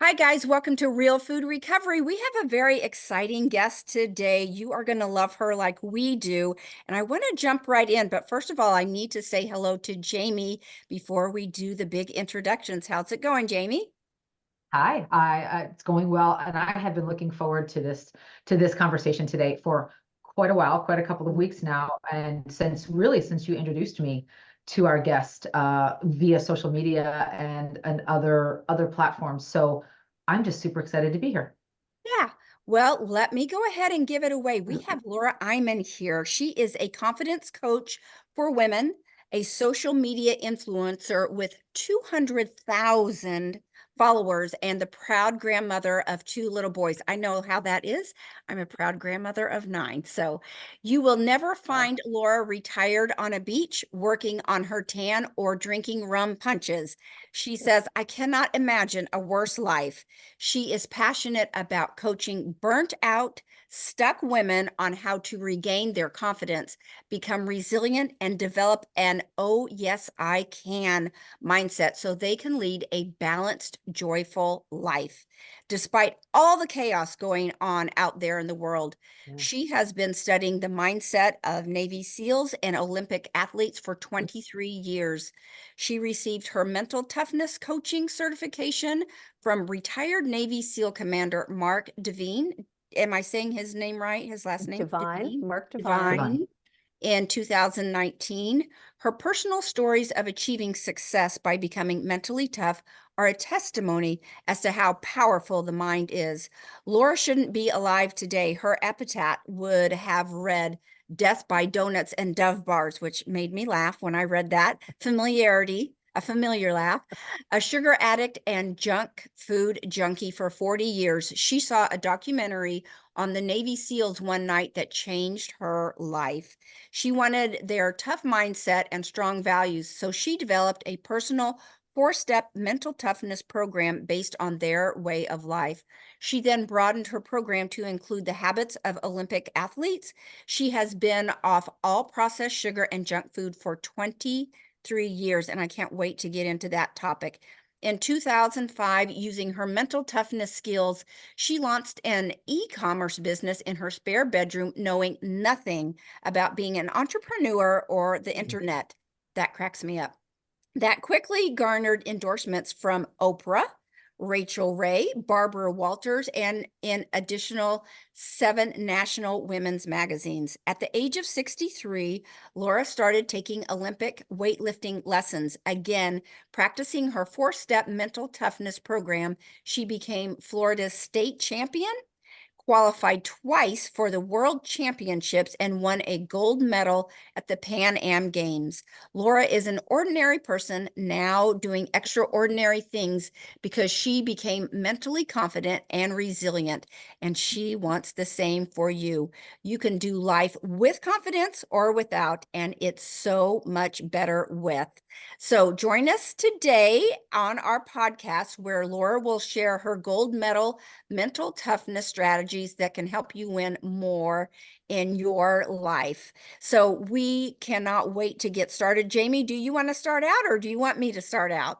Hi, guys. Welcome to Real Food Recovery. We have a very exciting guest today. You are going to love her like we do. And I want to jump right in. But first of all, I need to say hello to Jamie before we do the big introductions. How's it going, Jamie? Hi, it's going well, and I have been looking forward to this conversation today for quite a while, quite a couple of weeks now, and since you introduced me to our guest via social media and other platforms, so I'm just super excited to be here. Yeah. Well, let me go ahead and give it away. We have Laura Eiman here. She is a confidence coach for women, a social media influencer with 200,000 followers, and the proud grandmother of two little boys. I know how that is. I'm a proud grandmother of 9. So you will never Wow. find Laura retired on a beach, working on her tan, or drinking rum punches. She says, I cannot imagine a worse life. She is passionate about coaching burnt out, stuck women on how to regain their confidence, become resilient, and develop an "oh, yes, I can" mindset so they can lead a balanced, joyful life. Despite all the chaos going on out there in the world, Yeah. she has been studying the mindset of Navy SEALs and Olympic athletes for 23 years. She received her mental toughness coaching certification from retired Navy SEAL Commander Mark Devine. Am I saying his name right? His last name? Divine, Devine. Mark Divine. Divine. Devine. In 2019, her personal stories of achieving success by becoming mentally tough are a testimony as to how powerful the mind is. Laura shouldn't be alive today. Her epitaph would have read "Death by Donuts and Dove Bars," which made me laugh when I read that. Familiarity, a familiar laugh. A sugar addict and junk food junkie for 40 years, she saw a documentary on the Navy SEALs one night that changed her life. She wanted their tough mindset and strong values, so she developed a personal 4-step mental toughness program based on their way of life. She then broadened her program to include the habits of Olympic athletes. She has been off all processed sugar and junk food for 23 years, and I can't wait to get into that topic. In 2005, using her mental toughness skills, she launched an e-commerce business in her spare bedroom, knowing nothing about being an entrepreneur or the internet. That cracks me up. That quickly garnered endorsements from Oprah, Rachel Ray, Barbara Walters, and in additional 7 national women's magazines. At the age of 63, Laura started taking Olympic weightlifting lessons. Again, practicing her 4-step mental toughness program, she became Florida's state champion, qualified twice for the World Championships, and won a gold medal at the Pan Am Games. Laura is an ordinary person now doing extraordinary things because she became mentally confident and resilient, and she wants the same for you. You can do life with confidence or without, and it's so much better with. So join us today on our podcast where Laura will share her gold medal mental toughness strategies that can help you win more in your life. So we cannot wait to get started. Jamie, do you want to start out or do you want me to start out?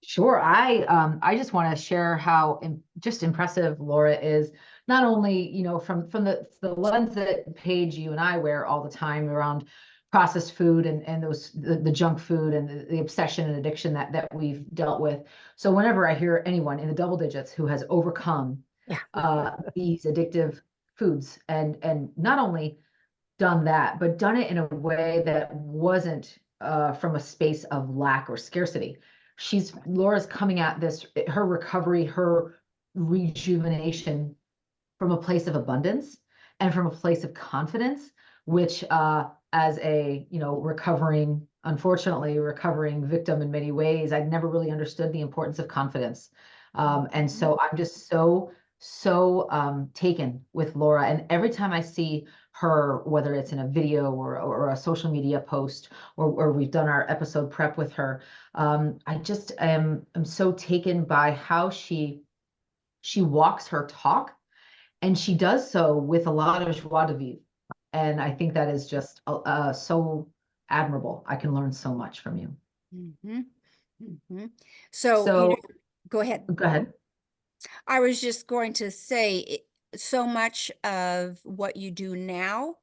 Sure. I just want to share how just impressive Laura is. Not only, from the lens that Paige, you and I wear all the time around processed food and the junk food and the obsession and addiction that we've dealt with. So whenever I hear anyone in the double digits who has overcome Yeah. these addictive foods and not only done that, but done it in a way that wasn't from a space of lack or scarcity. Laura's coming at this, her recovery, her rejuvenation from a place of abundance and from a place of confidence, which as a, unfortunately recovering victim in many ways, I'd never really understood the importance of confidence. And so I'm just so taken with Laura. And every time I see her, whether it's in a video or a social media post, or we've done our episode prep with her, I just am so taken by how she walks her talk, and she does so with a lot of joie de vivre. And I think that is just so admirable. I can learn so much from you. Mhm. Mhm. So, So go ahead. go ahead. I was just going to say, so much of what you do now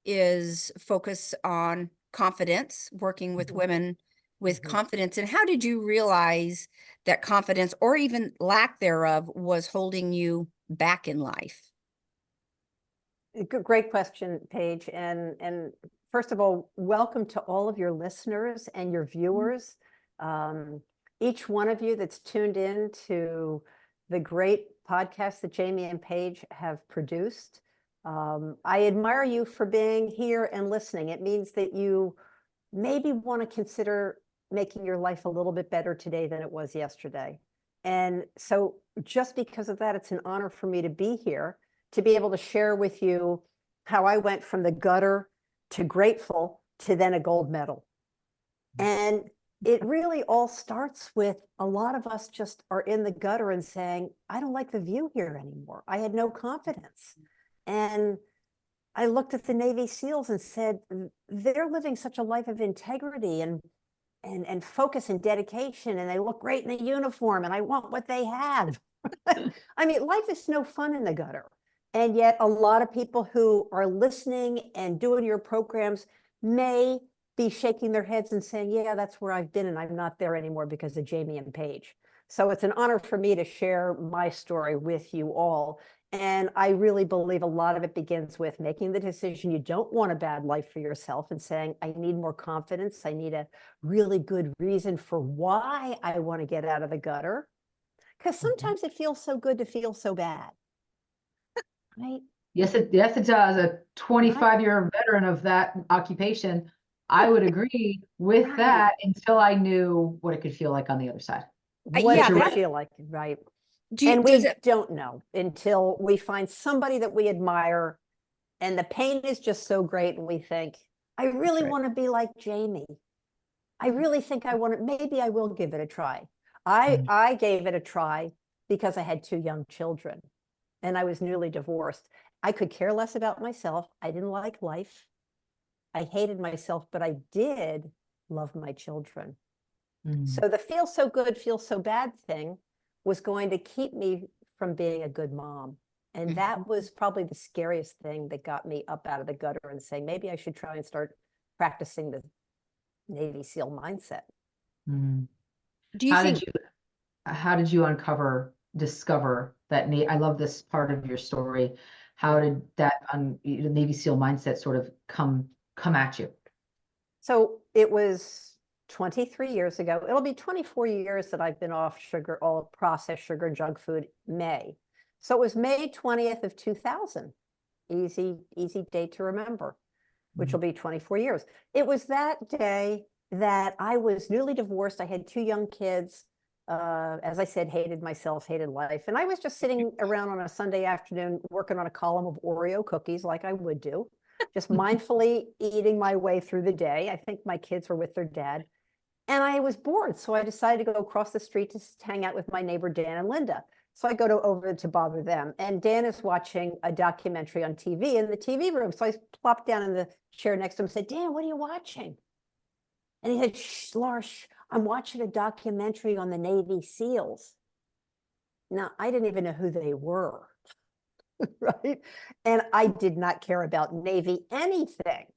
is focus on confidence, working with Mhm. women with Mhm. confidence. And how did you realize that confidence, or even lack thereof, was holding you back in life? Great question, Paige. And first of all, welcome to all of your listeners and your viewers. Um, each one of you that's tuned in to the great podcast that Jamie and Paige have produced. I admire you for being here and listening. It means that you maybe want to consider making your life a little bit better today than it was yesterday. And so, just because of that, it's an honor for me to be here to be able to share with you how I went from the gutter to grateful to then a gold medal. And it really all starts with a lot of us just are in the gutter and saying, I don't like the view here anymore. I had no confidence. And I looked at the Navy SEALs and said, they're living such a life of integrity and focus and dedication, and they look great in a uniform, and I want what they have. I mean, life is no fun in the gutter. And yet a lot of people who are listening and doing your programs may be shaking their heads and saying, yeah, that's where I've been, and I'm not there anymore because of Jamie and Paige. So it's an honor for me to share my story with you all. And I really believe a lot of it begins with making the decision you don't want a bad life for yourself and saying, I need more confidence. I need a really good reason for why I want to get out of the gutter. Because sometimes it feels so good to feel so bad, right? Yes, it does. A Right, 25-year veteran of that occupation, I would agree with right. that until I knew what it could feel like on the other side. What But it Yeah, you're could that, right. feel like, right? do And does we it don't know until we find somebody that we admire and the pain is just so great and we think, I That's really right. want to be like Jamie. I really think I want to, maybe I will give it a try. I gave it a try because I had two young children and I was newly divorced. I could care less about myself. I didn't like life. I hated myself, but I did love my children. Mm. So the feel so good, feel so bad thing was going to keep me from being a good mom. And Mhm. that was probably the scariest thing that got me up out of the gutter and saying, maybe I should try and start practicing the Navy SEAL mindset. Mm. Do you How did think you how did you discover that I love this part of your story. How Yeah. did that Navy SEAL mindset sort of come at you? So it was 23 years ago. It'll be 24 years that I've been off sugar, all processed sugar, junk food, May. So it was May 20th of 2000. Easy date to remember, which will Mm. be 24 years. It was that day that I was newly divorced. I had two young kids. As I said, hated myself, hated life. And I was just sitting around on a Sunday afternoon working on a column of Oreo cookies like I would do, just mindfully eating my way through the day. I think my kids were with their dad. And I was bored. So I decided to go across the street to hang out with my neighbor, Dan and Linda. So I go over to bother them. And Dan is watching a documentary on TV in the TV room. So I plopped down in the chair next to him and said, Dan, what are you watching? And he said, shh, Laura, shh, I'm watching a documentary on the Navy SEALs. Now, I didn't even know who they were, right? And I did not care about Navy anything.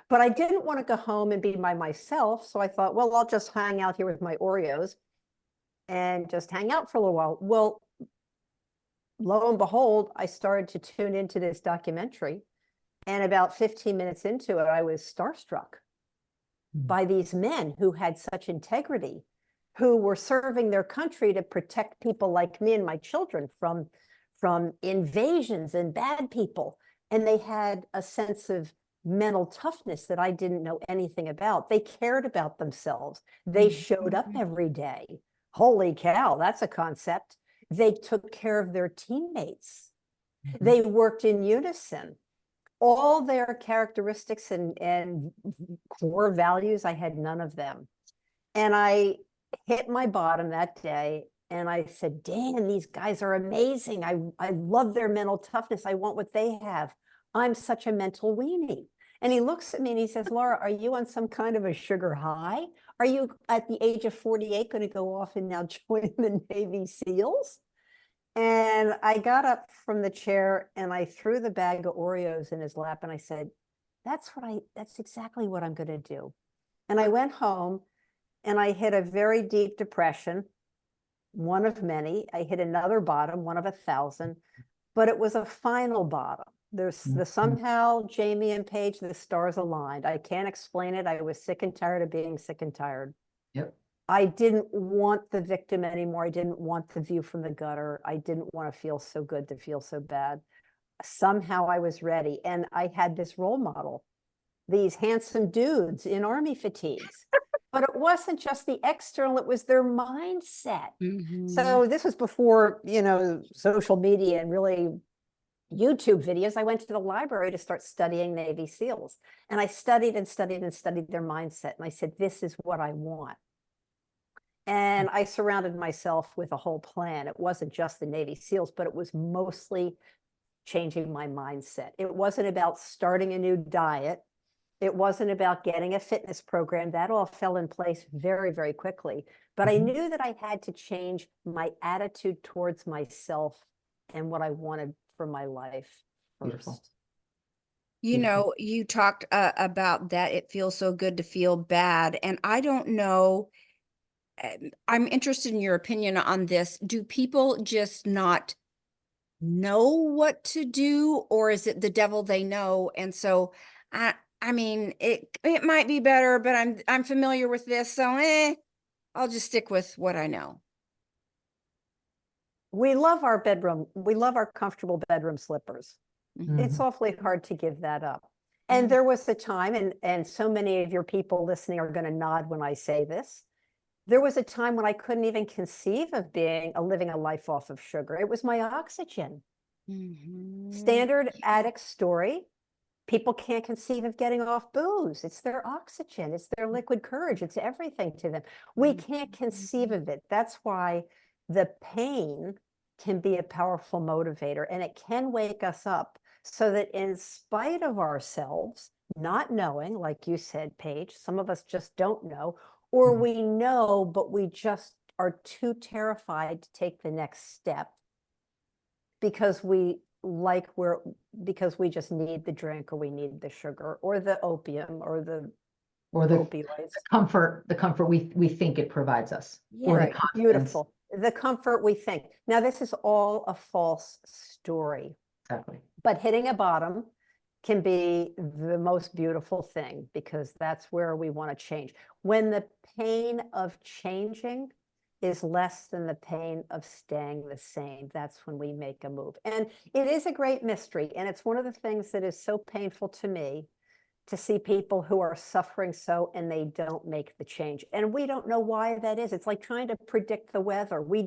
But I didn't want to go home and be by myself. So I thought, well, I'll just hang out here with my Oreos and just hang out for a little while. Well, lo and behold, I started to tune into this documentary. And about 15 minutes into it, I was starstruck Mm. by these men who had such integrity, who were serving their country to protect people like me and my children from invasions and bad people. And they had a sense of mental toughness that I didn't know anything about. They cared about themselves. They showed up Mhm. every day. Holy cow, that's a concept. They took care of their teammates. Mhm. They worked in unison. All their characteristics and core values, I had none of them. And I hit my bottom that day and I said, Dan, these guys are amazing. I love their mental toughness. I want what they have. I'm such a mental weenie. And he looks at me and he says, Laura, are you on some kind of a sugar high? Are you at the age of 48 going to go off and now join the Navy SEALs? And I got up from the chair and I threw the bag of Oreos in his lap and I said, that's exactly what I'm going to do. And I went home and I hit a very deep depression, one of many. I hit another bottom, one of 1,000, but it was a final bottom. There's the somehow Jamie and Paige, the stars aligned. I can't explain it. I was sick and tired of being sick and tired. Yep. I didn't want the victim anymore. I didn't want the view from the gutter. I didn't want to feel so good to feel so bad. Somehow I was ready. And I had this role model, these handsome dudes in army fatigues. But it wasn't just the external, it was their mindset. So this was before, social media and really YouTube videos. I went to the library to start studying Navy SEALs. And I studied and studied and studied their mindset. And I said, this is what I want. And I surrounded myself with a whole plan. It wasn't just the Navy SEALs, but it was mostly changing my mindset. It wasn't about starting a new diet. It wasn't about getting a fitness program. That all fell in place very, very quickly. But I knew that I had to change my attitude towards myself and what I wanted for my life Beautiful. first. You talked about that. It feels so good to feel bad. And I don't know. I'm interested in your opinion on this. Do people just not know what to do, or is it the devil they know? And so I mean, it might be better, but I'm familiar with this, so I'll just stick with what I know. We love our bedroom. We love our comfortable bedroom slippers. It's awfully hard to give that up. And there was a time, and so many of your people listening are going to nod when I say this. There was a time when I couldn't even conceive of living a life off of sugar. It was my oxygen. Standard addict story. People can't conceive of getting off booze. It's their oxygen. It's their liquid courage. It's everything to them. We can't conceive of it. That's why the pain can be a powerful motivator, and it can wake us up so that in spite of ourselves, not knowing, like you said, Paige, some of us just don't know, or we know, but we just are too terrified to take the next step because we just need the drink, or we need the sugar or the opium or the opioids. The comfort we think it provides us. Yeah. Or the Right. confidence. Beautiful. The comfort we think. Now, this is all a false story, Exactly. but hitting a bottom can be the most beautiful thing, because that's where we want to change. When the pain of changing is less than the pain of staying the same, that's when we make a move. And it is a great mystery. And it's one of the things that is so painful to me, to see people who are suffering so and they don't make the change. And we don't know why that is. It's like trying to predict the weather. We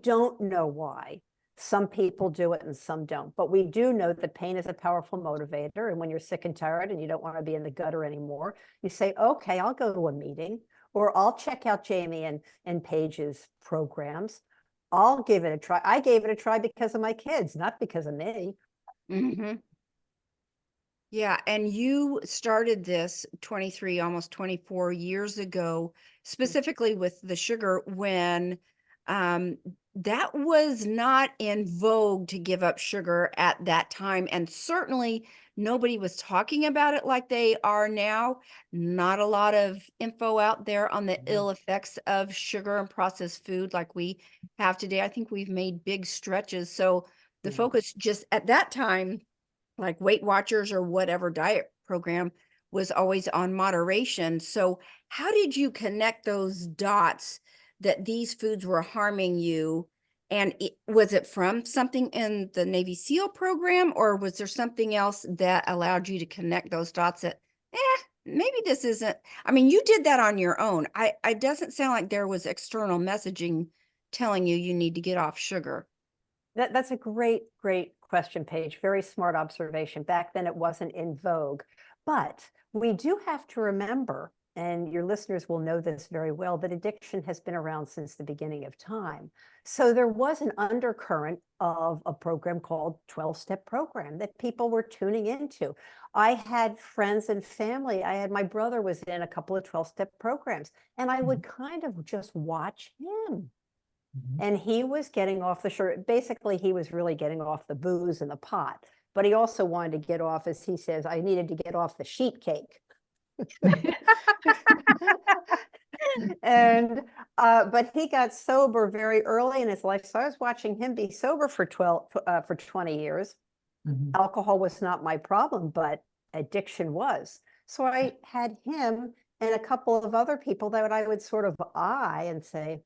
don't know why. Some people do it and some don't. But we do know that pain is a powerful motivator. And when you're sick and tired and you don't want to be in the gutter anymore, you say, okay, I'll go to a meeting, or I'll check out Jamie and Paige's programs. I'll give it a try. I gave it a try because of my kids, not because of me. Yeah, and you started this 23, almost 24 years ago, specifically with the sugar, when that was not in vogue to give up sugar at that time. And certainly nobody was talking about it like they are now. Not a lot of info out there on the ill effects of sugar and processed food like we have today. I think we've made big stretches. So the focus just at that time, like Weight Watchers or whatever diet program, was always on moderation. So how did you connect those dots that these foods were harming you? And was it from something in the Navy SEAL program, or was there something else that allowed you to connect those dots that, maybe this isn't, I mean, you did that on your own. It doesn't sound like there was external messaging telling you need to get off sugar. That's a great question, Paige. Very smart observation. Back then, it wasn't in vogue. But we do have to remember, and your listeners will know this very well, that addiction has been around since the beginning of time. So there was an undercurrent of a program called 12-Step Program that people were tuning into. I had friends and family. My brother was in a couple of 12-Step programs, and I would kind of just watch him. And he was getting off the sugar. Basically, he was really getting off the booze and the pot. But he also wanted to get off, as he says, I needed to get off the sheet cake. And but he got sober very early in his life. So I was watching him be sober for 20 years. Alcohol was not my problem, but addiction was. So I had him and a couple of other people that I would sort of eye and say,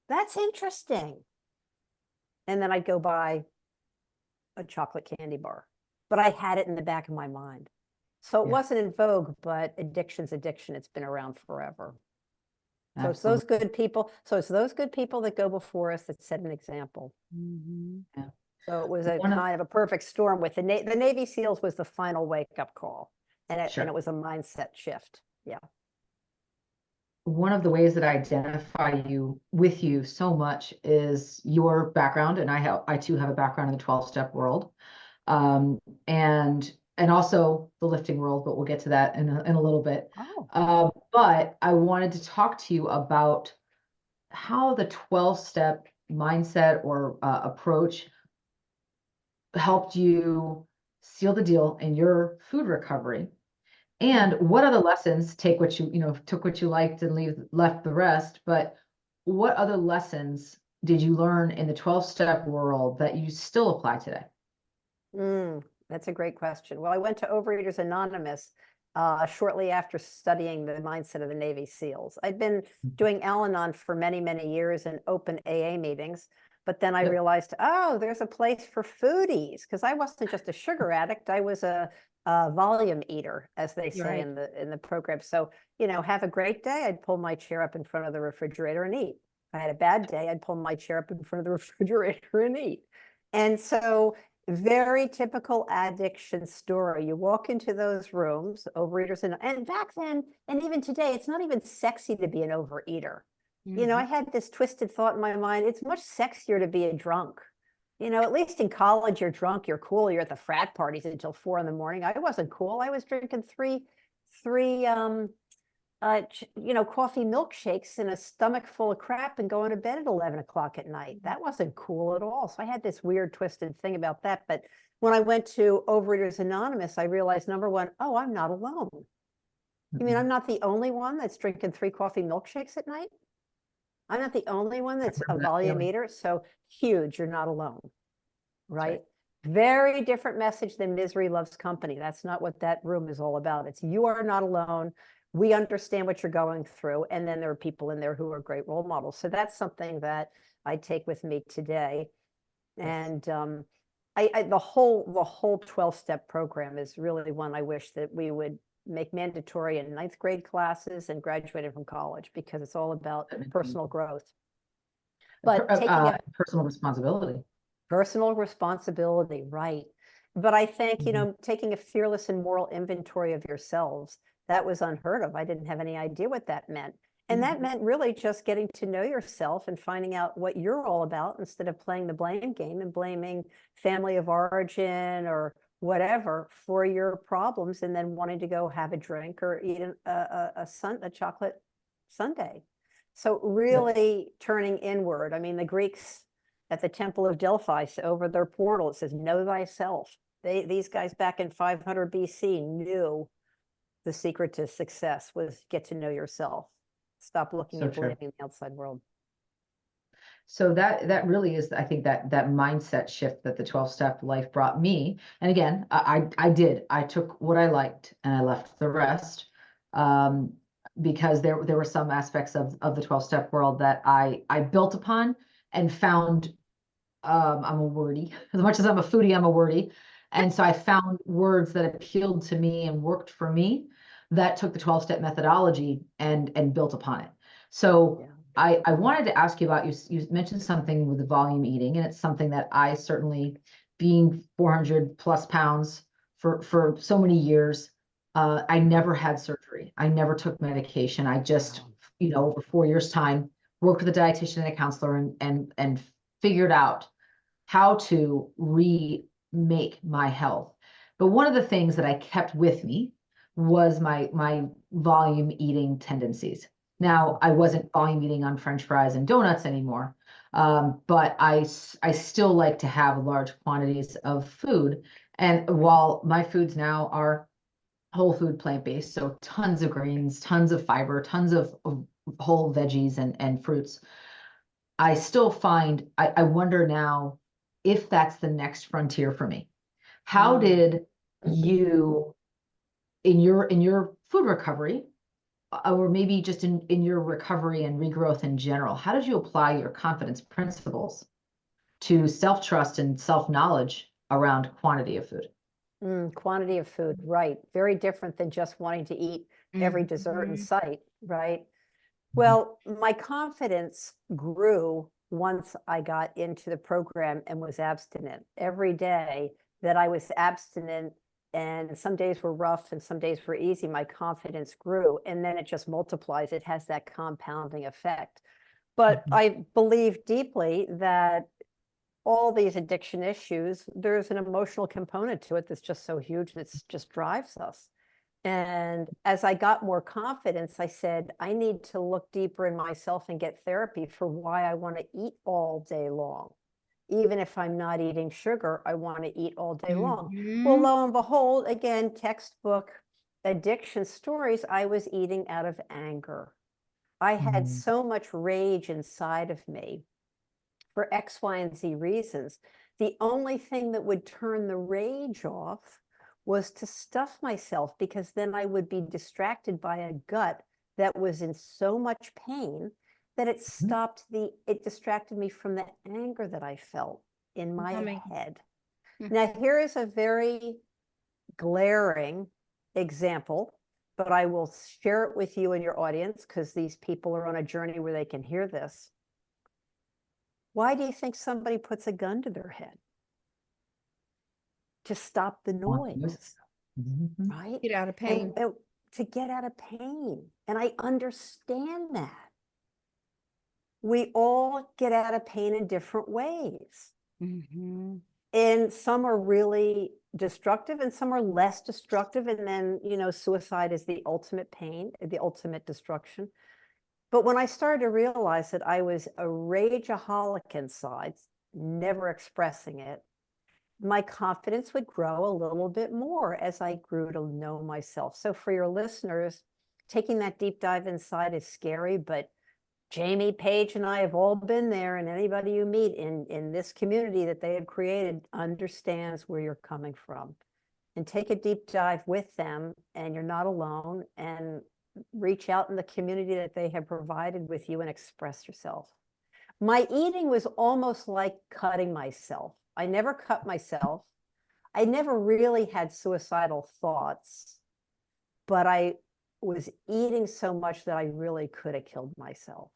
that's interesting. And then I'd go buy a chocolate candy bar, but I had it in the back of my mind. So it wasn't in vogue, but addiction's addiction. It's been around forever. So it's those good people. So it's those good people that go before us that set an example. Yeah. So it was a kind of a perfect storm with the Navy SEALs was the final wake-up call. And it was a mindset shift. Yeah. One of the ways that I identify with you so much is your background, and I too have a background in the 12-step world, and also the lifting world, but we'll get to that in a little bit. But I wanted to talk to you about how the 12-step mindset or approach helped you seal the deal in your food recovery. And what other lessons took what you liked and left the rest, but what other lessons did you learn in the 12-step world that you still apply today? That's a great question. Well, I went to Overeaters Anonymous shortly after studying the mindset of the Navy SEALs. I'd been doing Al-Anon for many, many years in open AA meetings, but then I realized, there's a place for foodies, because I wasn't just a sugar addict. I was a volume eater, as they say in the program. So, have a great day. I'd pull my chair up in front of the refrigerator and eat. If I had a bad day, I'd pull my chair up in front of the refrigerator and eat. And so very typical addiction story. You walk into those rooms, Overeaters, and back then, and even today, it's not even sexy to be an overeater. I had this twisted thought in my mind, it's much sexier to be a drunk. At least in college, you're drunk, you're cool, you're at the frat parties until 4 a.m. I wasn't cool. I was drinking three coffee milkshakes and a stomach full of crap and going to bed at 11 o'clock at night. That wasn't cool at all. So I had this weird twisted thing about that. But when I went to Overeaters Anonymous, I realized, number one, I'm not alone. You mean I'm not the only one that's drinking 3 coffee milkshakes at night? I'm not the only one that's a volume eater. So huge, you're not alone, right? Very different message than misery loves company. That's not what that room is all about. It's you are not alone. We understand what you're going through. And then there are people in there who are great role models. So that's something that I take with me today. And the whole 12-step program is really one I wish that we would make mandatory in 9th grade classes and graduating from college, because it's all about personal growth. But taking personal responsibility. Personal responsibility, right. But I think, taking a fearless and moral inventory of yourselves, that was unheard of. I didn't have any idea what that meant. And that meant really just getting to know yourself and finding out what you're all about, instead of playing the blame game and blaming family of origin or whatever for your problems, and then wanting to go have a drink or eat a chocolate sundae. So really turning inward. I mean, the Greeks at the Temple of Delphi, over their portal, it says, know thyself. These guys back in 500 BC knew the secret to success was get to know yourself. Stop looking at blaming the outside world. So that really is, I think, that mindset shift that the 12-step life brought me. And again, I took what I liked and I left the rest, because there were some aspects of the 12-step world that I built upon and found. I'm a wordy. As much as I'm a foodie, I'm a wordy. And so I found words that appealed to me and worked for me, that took the 12-step methodology and built upon it. So I wanted to ask you about, you mentioned something with the volume eating, and it's something that I certainly, being 400 plus pounds for so many years, I never had surgery. I never took medication. I just, over 4 years' time, worked with a dietitian and a counselor and figured out how to remake my health. But one of the things that I kept with me was my volume eating tendencies. Now, I wasn't volume eating on French fries and donuts anymore, but I still like to have large quantities of food. And while my foods now are whole food plant-based, so tons of greens, tons of fiber, tons of whole veggies and fruits, I still find, I wonder now if that's the next frontier for me. How did you, in your food recovery, or maybe just in your recovery and regrowth in general, how did you apply your confidence principles to self-trust and self-knowledge around quantity of food? Quantity of food, right. Very different than just wanting to eat every dessert in Mhm. sight, right? Well, my confidence grew once I got into the program and was abstinent. Every day that I was abstinent, and some days were rough and some days were easy, my confidence grew. And then it just multiplies. It has that compounding effect. But Mhm. I believe deeply that all these addiction issues, there's an emotional component to it that's just so huge and it just drives us. And as I got more confidence, I said, I need to look deeper in myself and get therapy for why I want to eat all day long. Even if I'm not eating sugar, I want to eat all day long. Well, Mhm. lo and behold, again, textbook addiction stories, I was eating out of anger. I had Mhm. so much rage inside of me for X, Y, and Z reasons. The only thing that would turn the rage off was to stuff myself, because then I would be distracted by a gut that was in so much pain that it distracted me from the anger that I felt in my Yummy. head. Mm. Now, here is a very glaring example, but I will share it with you and your audience because these people are on a journey where they can hear this. Why do you think somebody puts a gun to their head? To stop the noise, Mhm. right? Get out of And, pain. and to get out of pain. And I understand that. We all get out of pain in different ways. Mhm. And some are really destructive and some are less destructive. And then, suicide is the ultimate pain, the ultimate destruction. But when I started to realize that I was a rageaholic inside, never expressing it, my confidence would grow a little bit more as I grew to know myself. So for your listeners, taking that deep dive inside is scary, but Jamie, Paige, and I have all been there, and anybody you meet in this community that they have created understands where you're coming from. And take a deep dive with them, and you're not alone, and reach out in the community that they have provided with you and express yourself. My eating was almost like cutting myself. I never cut myself. I never really had suicidal thoughts, but I was eating so much that I really could have killed myself.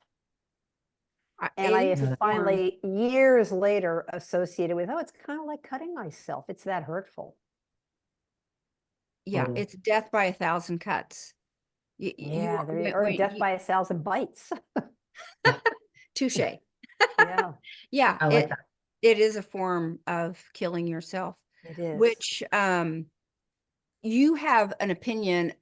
And I It is Yeah, a that's form. finally, years later, associated with, oh, it's kind of like cutting myself. It's that hurtful. Yeah, total. it's death by a thousand cuts. You Yeah, there, or when death by 1,000 bites. Yeah, touche. Yeah, Yeah, I like that. it is a form of killing yourself, it is. which you have an opinion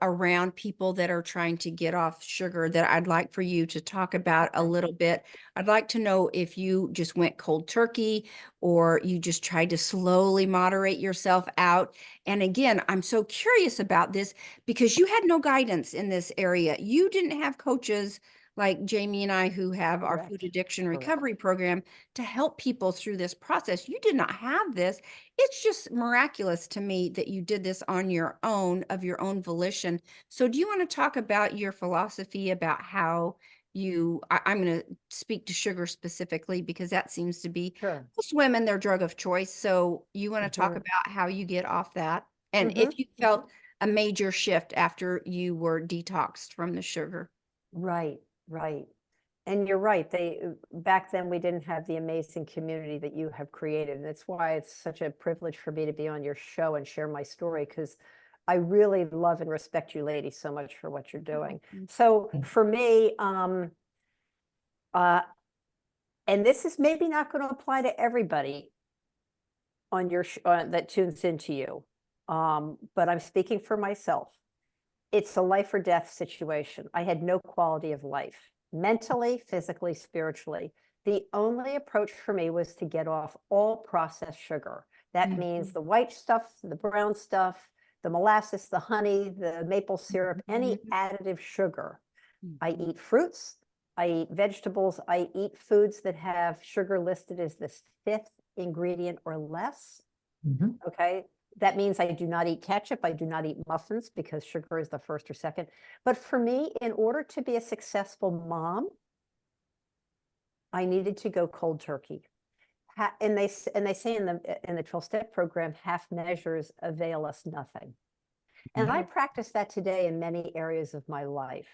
around people that are trying to get off sugar that I'd like for you to talk about a Okay. little bit. I'd like to know if you just went cold turkey or you just tried to slowly moderate yourself out. And again, I'm so curious about this because you had no guidance in this area. You didn't have coaches like Jamie and I who have our food Correct. addiction Correct. recovery program to help people through this process. You did not have this. It's just miraculous to me that you did this on your own, of your own volition. So, do you want to talk about your philosophy about how I'm going to speak to sugar specifically because that seems to be Sure. most women their drug of choice. So, you want to talk Mhm. about how you get off that and Mhm. if you felt a major shift after you were detoxed from the sugar. Right, right. And you're right. Back then we didn't have the amazing community that you have created. And that's why it's such a privilege for me to be on your show and share my story, because I really love and respect you ladies so much for what you're doing. So for me, uh, and this is maybe not going to apply to everybody on your that tunes into you, but I'm speaking for myself. it's a life or death situation. I had no quality of life, mentally, physically, spiritually. The only approach for me was to get off all processed sugar. That means the white stuff, the brown stuff, the molasses, the honey, the maple syrup, any additive sugar. I eat fruits, I eat vegetables, I eat foods that have sugar listed as the 5th ingredient or less. Okay. That means I do not eat ketchup. I do not eat muffins because sugar is the 1st or 2nd. But for me, in order to be a successful mom, I needed to go cold turkey. And they say in the 12-step program, half measures avail us nothing. And I practice that today in many areas of my life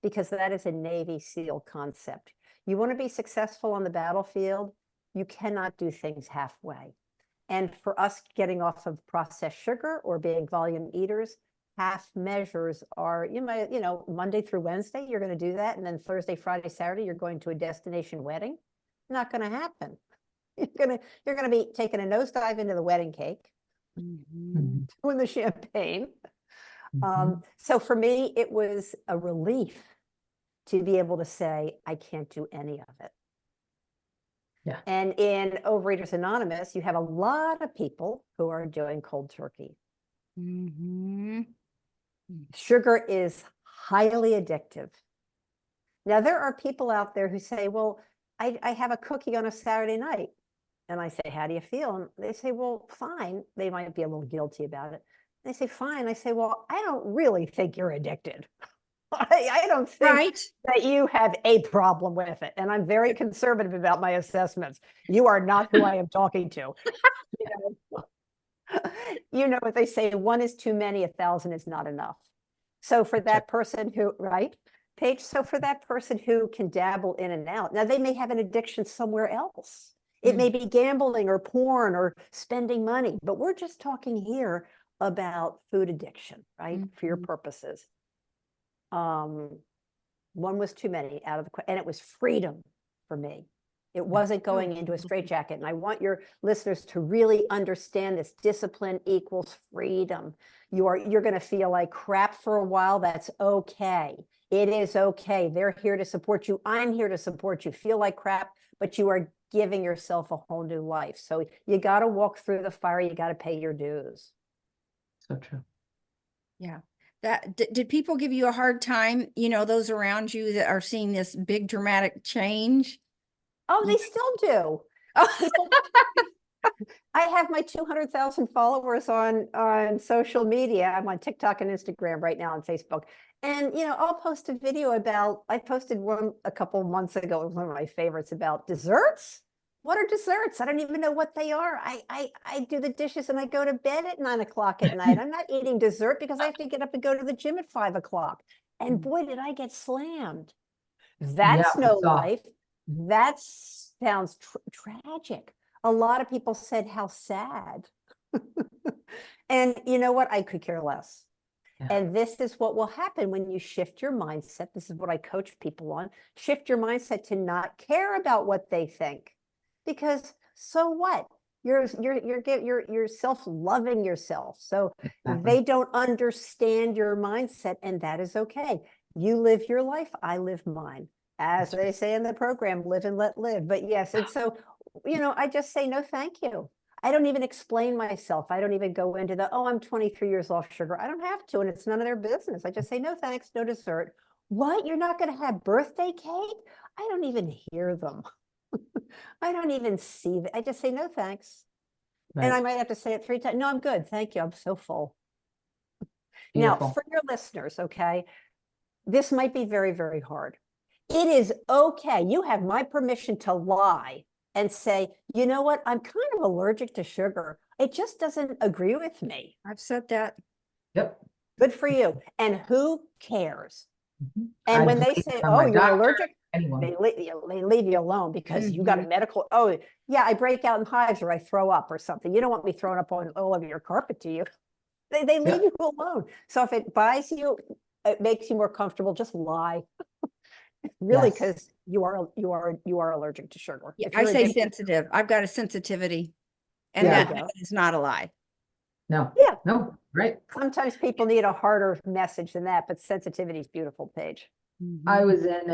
because that is a Navy SEAL concept. You want to be successful on the battlefield, you cannot do things halfway. And for us getting off of processed sugar or being volume eaters, half measures are, Monday through Wednesday, you're going to do that. And then Thursday, Friday, Saturday, you're going to a destination wedding. Not going to happen. You're going to be taking a nosedive into the wedding cake, doing the champagne. So for me, it was a relief to be able to say, I can't do any of it. Yeah. And in Overeaters Anonymous, you have a lot of people who are doing cold turkey. Sugar is highly addictive. Now, there are people out there who say, well, I have a cookie on a Saturday night. And I say, how do you feel? And they say, well, fine. They might be a little guilty about it. They say, fine. I say, well, I don't really think you're addicted. I don't think that you have a problem with it. And I'm very conservative about my assessments. You are not who I am talking to. You know what they say, 1 is too many, 1,000 is not enough. So for that person who, right, Paige, so for that person who can dabble in and out, now they may have an addiction somewhere else. It may be gambling or porn or spending money, but we're just talking here about food addiction, right? For your purposes. 1 was too many out of the, and it was freedom for me. It wasn't going into a straitjacket. And I want your listeners to really understand this. Discipline equals freedom. You're going to feel like crap for a while. That's okay. It is okay. They're here to support you. I'm here to support you. Feel like crap, but you are giving yourself a whole new life. So you got to walk through the fire. You got to pay your dues. So true. Yeah. Did people give you a hard time, those around you that are seeing this big dramatic change? Oh, they still do. I have my 200,000 followers on social media. I'm on TikTok and Instagram right now, and Facebook. And, I'll post a video I posted one a couple of months ago. It was one of my favorites about desserts. What are desserts? I don't even know what they are. I do the dishes and I go to bed at 9 o'clock at night. I'm not eating dessert because I have to get up and go to the gym at 5 o'clock. And boy, did I get slammed. That's no life. That sounds tragic. A lot of people said, how sad. And you know what? I could care less. Yeah. And this is what will happen when you shift your mindset. This is what I coach people on. Shift your mindset to not care about what they think. Because so what? You're self-loving yourself. So they don't understand your mindset, and that is okay. You live your life, I live mine. As they say in the program, live and let live. But yes, and so, I just say no, thank you. I don't even explain myself. I don't even go into I'm 23 years off sugar. I don't have to, and it's none of their business. I just say no, thanks, no dessert. What? You're not going to have birthday cake? I don't even hear them. I don't even see that. I just say no, thanks. Right. And I might have to say it 3 times. No, I'm good. Thank you. I'm so full. Beautiful. Now, for your listeners, okay, this might be very, very hard. It is okay. You have my permission to lie and say, you know what? I'm kind of allergic to sugar. It just doesn't agree with me. I've said that. Yep. Good for you. And who cares? And when they say, oh, you're allergic, they leave you alone because you got a medical, oh, yeah, I break out in hives or I throw up or something. You don't want me throwing up all over your carpet, do you? They leave you alone. So if it buys you, it makes you more comfortable, just lie. Really, because you are allergic to sugar. Yeah, I say sensitive. I've got a sensitivity, and that is not a lie. No, Yeah. no, right. Sometimes people need a harder message than that, but sensitivity is beautiful, Paige. I was in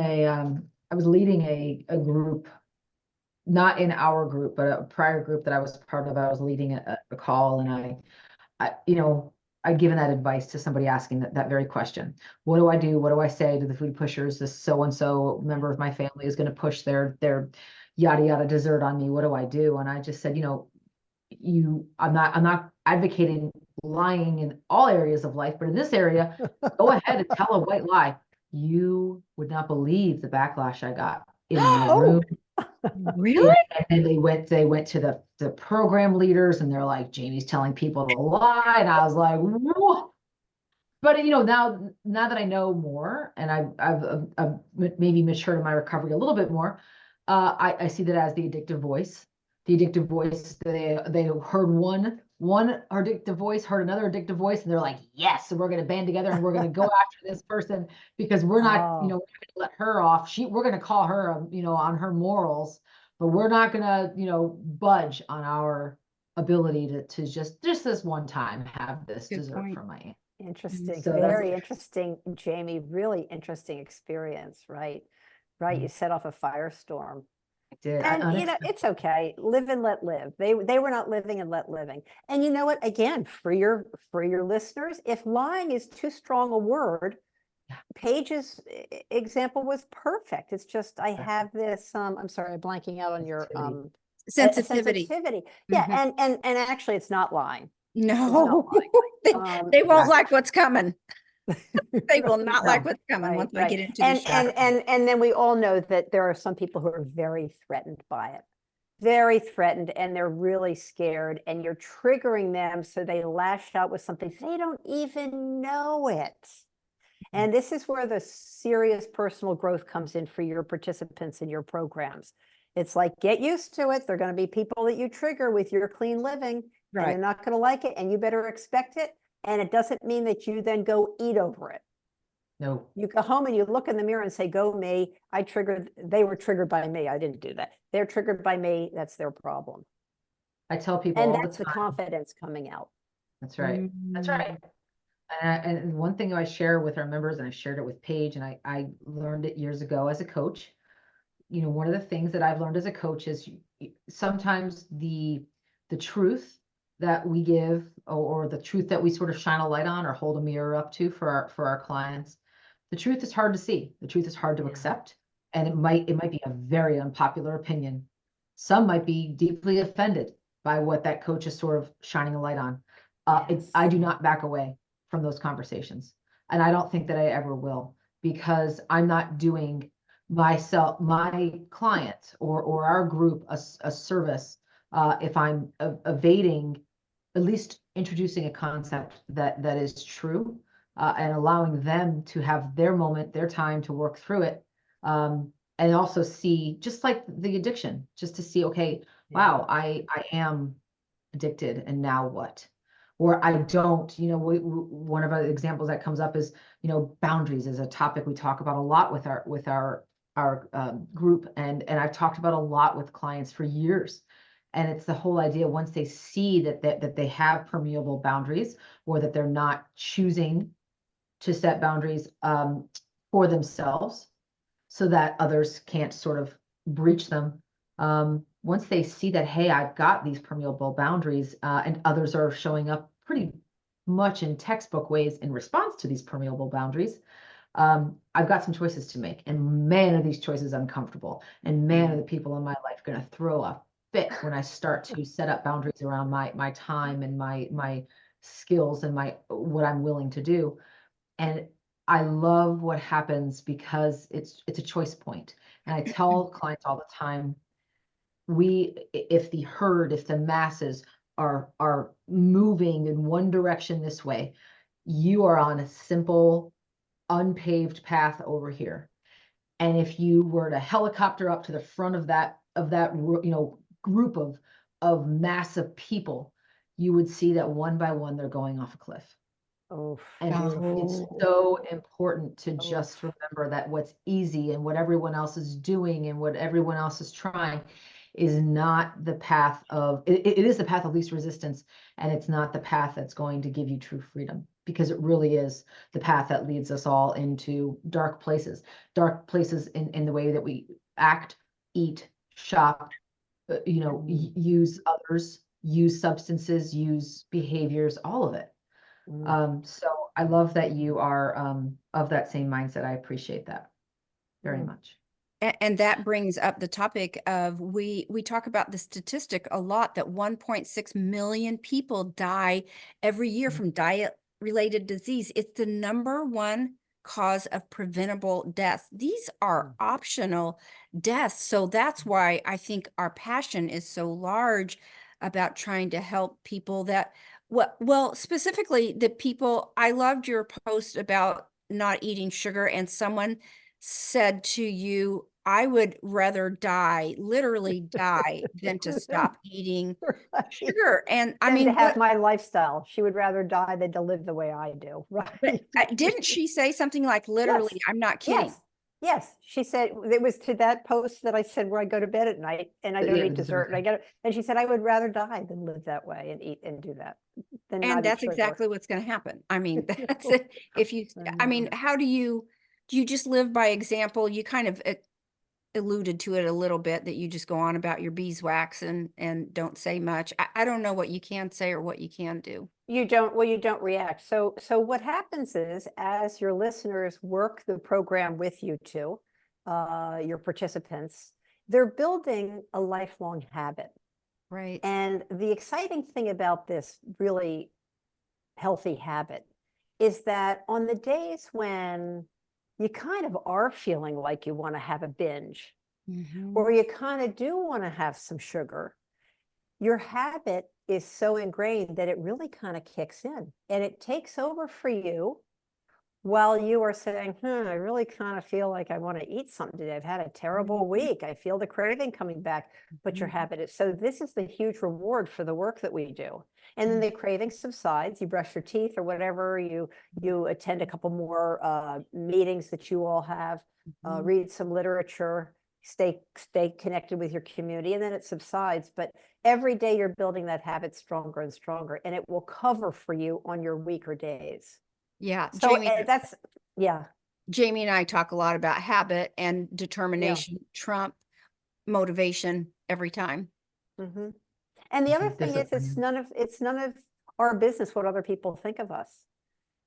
I was leading a group, not in our group, but a prior group that I was part of. I was leading a call, and I'd given that advice to somebody asking that very question. What do I do? What do I say to the food pushers? This so-and-so member of my family is going to push their yada yada dessert on me. What do I do? And I just said, I'm not advocating lying in all areas of life, but in this area, go ahead and tell a white lie. You would not believe the backlash I got in my room. Really? And then they went to the program leaders, and they're like, Jamie's telling people to lie. And I was like, whoa. But now that I know more, and I've maybe matured in my recovery a little bit more, I see that as the addictive voice. The addictive voice, they heard one addictive voice, heard another addictive voice, and they're like, yes, we're going to band together and we're going to go after this person, because we're not, we're going to let her off. We're going to call her, on her morals, but we're not going to, budge on our ability to just this one time have this Good dessert point. from my aunt. Interesting. So Very interesting, Jamie. Really interesting experience, right? Right. You set off a firestorm. I did. And it's okay. Live and let live. They were not living and let living. And you know what? Again, for your listeners, if lying is too strong a word, Paige's example was perfect. It's just I have this I'm sorry, I'm blanking out on your Sensitivity. sensitivity. Yeah, and actually it's not lying. No, lying. they won't like what's coming. They will not like No, what's coming right, once I right. get into the shadow. And then we all know that there are some people who are very threatened by it. Very threatened, and they're really scared, and you're triggering them, so they lash out with something they don't even know it. And this is where the serious personal growth comes in for your participants in your programs. It's like, get used to it. They're going to be people that you trigger with your clean living, and Right. they're not going to like it, and you better expect it. And it doesn't mean that you then go eat over it. No. You go home and you look in the mirror and say, go me. They were triggered by me. I didn't do that. They're triggered by me. That's their problem. I tell people And all that's the the time. confidence coming out. That's right. That's right. And one thing I share with our members, and I shared it with Paige, and I learned it years ago as a coach. One of the things that I've learned as a coach is sometimes the truth that we give, or the truth that we sort of shine a light on or hold a mirror up to for our clients, the truth is hard to see. The truth is hard to accept, and it might be a very unpopular opinion. Some might be deeply offended by what that coach is sort of shining a light on. I do not back away from those conversations, and I don't think that I ever will, because I'm not doing my clients or our group a service if I'm evading, at least introducing a concept that is true, and allowing them to have their moment, their time to work through it, and also see, just like the addiction, just to see, okay, wow, I am addicted, and now what? Or I don't, one of the examples that comes up is, boundaries is a topic we talk about a lot with our group, and I've talked about a lot with clients for years. And it's the whole idea, once they see that they have permeable boundaries, or that they're not choosing to set boundaries for themselves, so that others can't sort of breach them. Once they see that, hey, I've got these permeable boundaries, and others are showing up pretty much in textbook ways in response to these permeable boundaries, I've got some choices to make. And man, are these choices uncomfortable. And man, are the people in my life going to throw a fit when I start to set up boundaries around my time and my skills and what I'm willing to do. And I love what happens, because it's a choice point. And I tell clients all the time, if the masses are moving in one direction this way, you are on a simple, unpaved path over here. And if you were to helicopter up to the front of that group of massive people, you would see that one by one they're going off a cliff. And it's so important to just remember that what's easy and what everyone else is doing and what everyone else is trying is not the path of, it is the path of least resistance, and it's not the path that's going to give you true freedom, because it really is the path that leads us all into dark places in the way that we act, eat, shop, use others, use substances, use behaviors, all of it. So I love that you are of that same mindset. I appreciate that very much. And that brings up the topic of, we talk about the statistic a lot, that 1.6 million people die every year from diet-related disease. It's the #1 cause of preventable deaths. These are optional deaths. So that's why I think our passion is so large about trying to help people that, well, specifically the people. I loved your post about not eating sugar, and someone said to you, I would rather die, literally die, than to stop eating sugar. And I Than to mean, have my lifestyle. She would rather die than to live the way I do, right? didn't she say something like, literally, Yes. I'm not kidding? Yes. Yes, she said, it was to that post that I said where I go to bed at night and I don't Yeah, eat dessert, and and she said I would rather die than live that way and eat and do that than not And eat that's sugar. exactly what's going to happen. I mean, that's it. If you, I mean, how do you just live by example? You kind of alluded to it a little bit, that you just go on about your beeswax and don't say much. I don't know what you can say or what you can do. You don't, well, you don't react. So what happens is, as your listeners work the program with you too, your participants, they're building a lifelong habit. Right. And the exciting thing about this really healthy habit is that on the days when you kind of are feeling like you want to have a binge, or you kind of do want to have some sugar, your habit is so ingrained that it really kind of kicks in and it takes over for you while you are saying, I really kind of feel like I want to eat something today. I've had a terrible week. I feel the craving coming back, but your habit is, so this is the huge reward for the work that we do. And then the craving subsides, you brush your teeth or whatever, you attend a couple more meetings that you all have, read some literature, stay connected with your community, and then it subsides. But every day you're building that habit stronger and stronger, and it will cover for you on your weaker days. Yeah. So Jamie, that's, yeah. Jamie and I talk a lot about habit and determination, trump motivation every time. And the other thing is, it's none of our business what other people think of us.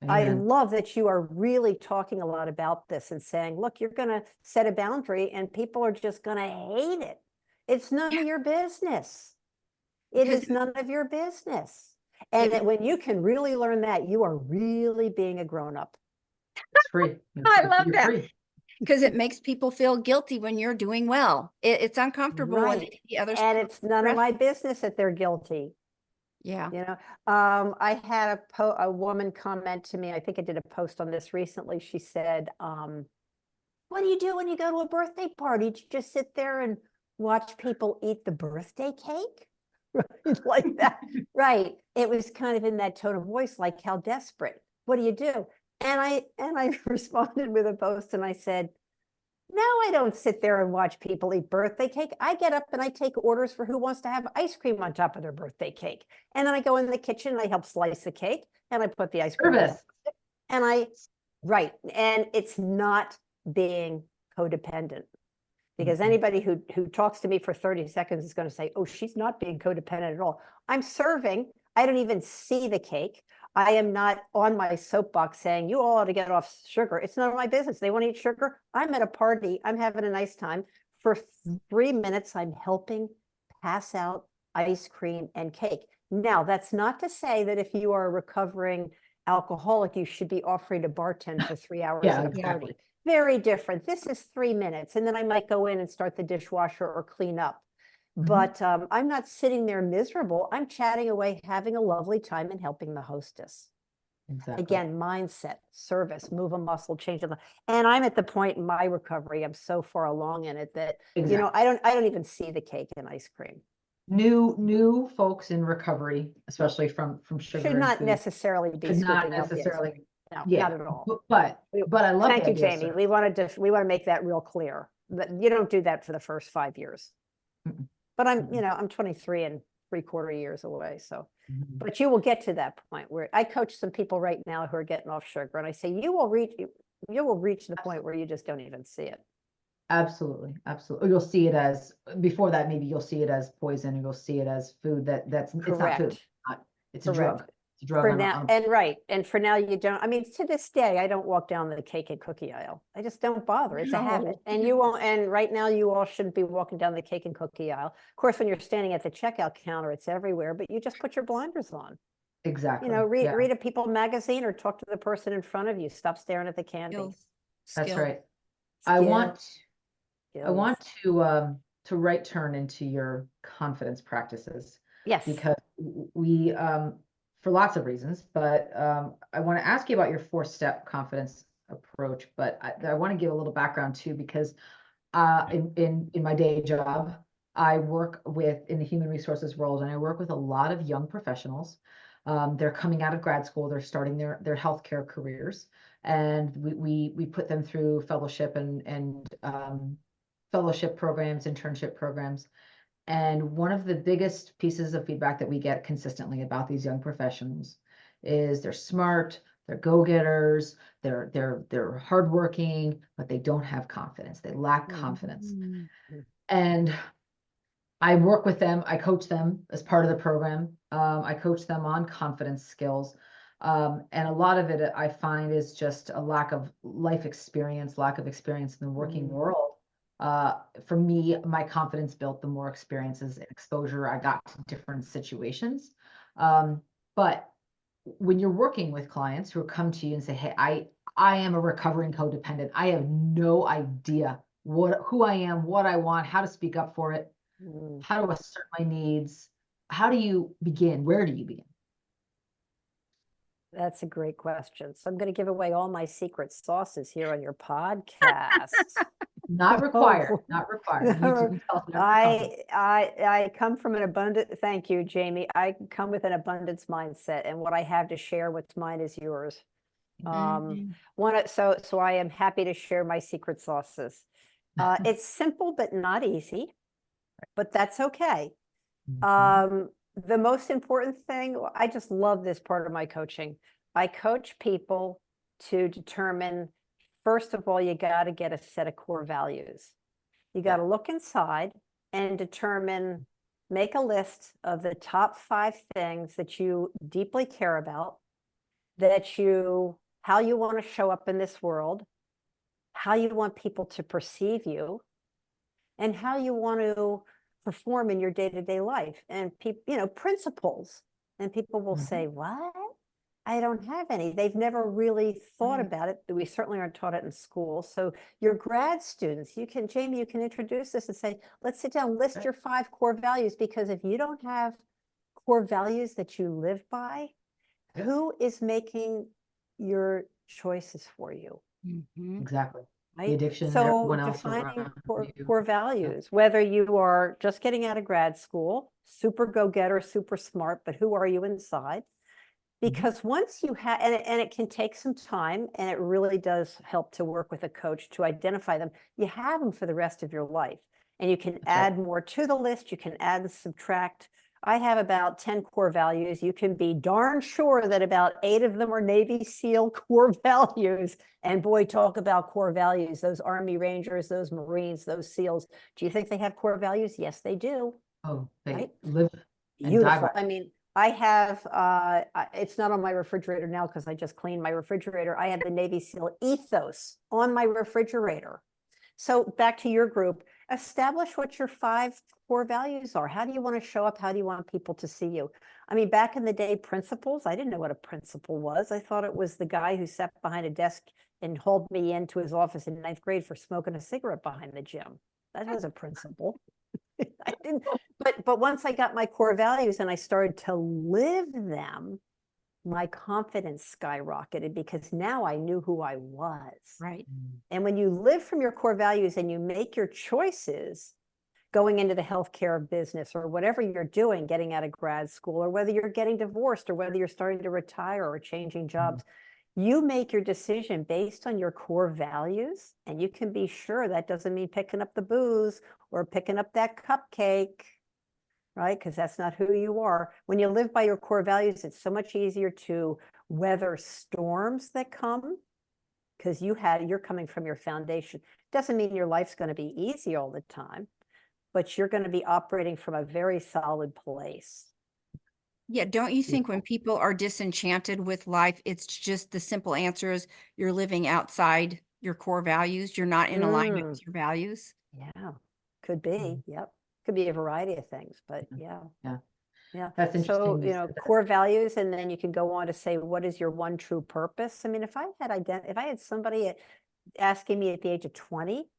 I love that you are really talking a lot about this and saying, look, you're going to set a boundary and people are just going to hate it. It's none of your business. It is none of your business. And when you can really learn that, you are really being a grown-up. It's free. I love that, because it makes people feel guilty when you're doing well. It's uncomfortable when the others, and it's none of my business that they're guilty. Yeah. You know, I had a woman comment to me. I think I did a post on this recently. She said, what do you do when you go to a birthday party? Do you just sit there and watch people eat the birthday cake? Right, like that. Right. It was kind of in that tone of voice, like, how desperate. What do you do? And I responded with a post and I said, no, I don't sit there and watch people eat birthday cake. I get up and I take orders for who wants to have on top of their birthday cake. And then I go in the kitchen and I help slice the cake and I put the ice cream on top of it. And right. And it's not being codependent. Because anybody who talks to me for 30 seconds is going to say, oh, she's not being codependent at all. I'm serving. I don't even see the cake. I am not on my soapbox saying, you all ought to get off sugar. It's none of my business. They want to eat sugar. I'm at a party. I'm having a nice time. For 3 minutes, I'm helping pass out ice cream and cake. Now, that's not to say that if you are a recovering alcoholic, you should be offering to bartend for 3 hours at a party. Very different. This is 3 minutes. And then I might go in and start the dishwasher or clean up. But I'm not sitting there miserable. I'm chatting away, having a lovely time and helping the hostess. Again, mindset, service, move a muscle, change it. And I'm at the point in my recovery, I'm so far along in it that, you know, I don't even see the cake and ice cream. New folks in recovery, especially from sugar, should not necessarily be scooping up. No, not at all. But I love Thank you, Jamie. We want to make that real clear that you don't do that for the first 5 years. But I'm, Mhm. I'm 23 and 3/4 years away. So, Mhm. but you will get to that point where I coach some people right now who are getting off sugar, and I say, you will reach the point where you just don't even see it. Absolutely, absolutely. You'll see it as before that, maybe you'll see it as poison, or you'll see it as food that's it's not food. Correct. It's a Correct. drug. It's a drug For on now, on and right, and for now you don't, I mean, to this day, I don't walk down the cake and cookie aisle. I just don't bother. It's a habit. No. And you won't, and right now you all shouldn't be walking down the cake and cookie aisle. Of course, when you're standing at the checkout counter, it's everywhere, but you just put your blinders on. Exactly. Read Yeah, read a People magazine or talk to the person in front of you. Stop staring at the candy. Skills. that's Skill. right. I want I Skills. want to right turn into your confidence practices, Yes. because we for lots of reasons, but I want to ask you about your 4-step confidence approach, but I want to give a little background too, because in my day job, I work in the human resources world, and I work with a lot of young professionals. They're coming out of grad school, they're starting their healthcare careers, and we put them through fellowship and fellowship programs, internship programs. And one of the biggest pieces of feedback that we get consistently about these young professionals is they're smart, they're go-getters, they're hardworking, but they don't have confidence. They lack confidence. Mhm. And I work with them, I coach them as part of the program. I coach them on confidence skills. And a lot of it I find is just a lack of life experience, lack of experience in the working world. For me, my confidence built the more experiences and exposure I got to different situations. But when you're working with clients who come to you and say, "Hey, I am a recovering codependent. I have no idea who I am, what I want, how to speak up for it, Mm. how to assert my needs." How do you begin? Where do you begin? That's a great question. So I'm going to give away all my secret sauces here on your podcast. Not required, Oh, not required. You no, can tell us whatever you're comfortable. I come from an abundant, thank you, Jamie. I come with an abundance mindset, and what I have to share, what's mine is yours. Mhm. So I am happy to share my secret sauces. It's simple but not easy, but that's okay. Mhm. The most important thing, I just love this part of my coaching. I coach people to determine, first of all, you got to get a set of core values. You got to Yeah. look inside and determine, make a list of the top 5 things that you deeply care about, how you want to show up in this world, how you want people to perceive you, and how you want to perform in your day-to-day life, and people, principles. And people will Mhm. say, what? I don't have any. They've never really thought Right. about it. We certainly aren't taught it in school. So your grad students, Jamie, you can introduce this and say, let's sit down, list Okay. your 5 core values, because if you don't have core values that you live by, Yeah. who is making your choices for you? Mhm. Exactly. The Right. addiction and So everyone else defining around core you. core Yeah. values, whether you are just getting out of grad school, super go-getter, super smart, but who are you inside? Mhm. Because once you have, and it can take some time, and it really does help to work with a coach to identify them. You have them for the rest of your life, and you can That's right. add more to the list. You can add and subtract. I have about 10 core values. You can be darn sure that about 8 of them are Navy SEAL core values. And boy, talk about core values. Those Army Rangers, those Marines, those SEALs. Do you think they have core values? Yes, they do. Oh, they Right? live and die Beautiful. by. I mean, I have, it's not on my refrigerator now because I just cleaned my refrigerator. I have the Navy SEAL ethos on my refrigerator. So back to your group, establish what your 5 core values are. How do you want to show up? How do you want people to see you? I mean, back in the day, principles, I didn't know what a principal was. I thought it was the guy who sat behind a desk and hauled me into his office in 9th grade for smoking a cigarette behind the gym. That was a principal. I didn't, but once I got my core values and I started to live them, my confidence skyrocketed because now I knew who I was. Right. And when you live from your core values and you make your choices going into the healthcare business or whatever you're doing, getting out of grad school, or whether you're getting divorced or whether you're starting to retire or changing jobs, you make your decision based on your core values. And you can be sure that doesn't mean picking up the booze or picking up that cupcake. right? Because that's not who you are. When you live by your core values, it's so much easier to weather storms that come because you're coming from your foundation. Doesn't mean your life's going to be easy all the time, but you're going to be operating from a very solid place. Yeah, don't you think when people are disenchanted with life, it's just the simple answer is you're living outside your core values. You're not in alignment with your values. Yeah, could be. Yep. Could be a variety of things, but yeah. Yeah. Yeah. That's So, interesting. You said that. core values, and then you can go on to say, what is your one true purpose? I mean, if I had somebody asking me at the age of 20,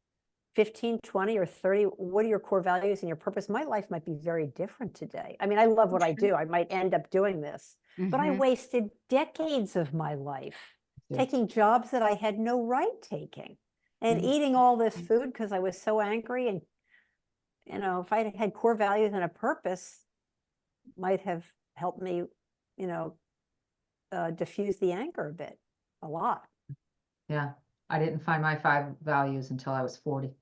15, 20, or 30, what are your core values and your purpose? My life might be very different today. I mean, I love what I do. I might end up doing this, but I Mhm. wasted decades of my life Yeah. taking jobs that I had no right taking and Mhm. eating all this food because I was so angry. And, if I had core values and a purpose, might have helped me, diffuse the anger a bit, a lot. Yeah. I didn't find my 5 values until I was 40.